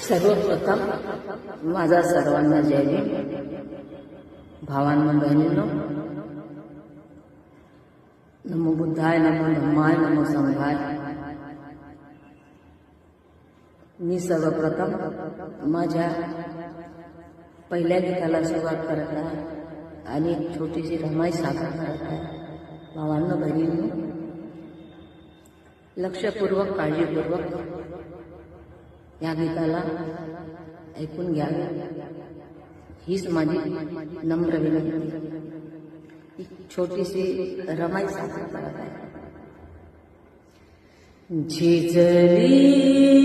सर्वप्रथम माझा सर्वांना जय भीम. भावांनो बहिणींनो, नमो बुद्धाय, नमो धम्माय, नमो संघाय. मी सर्वप्रथम माझ्या पहिल्या गीताला सुरुवात करत आहे आणि एक छोटीशी रमाई सादर करत आहे. भावांनो बहिणींनो, लक्षपूर्वक काळजीपूर्वक या गीताला ऐकून घ्यावे हीच माझी नम्र विनंती. एक छोटीशी रमाई सादर करत आहे. झिजली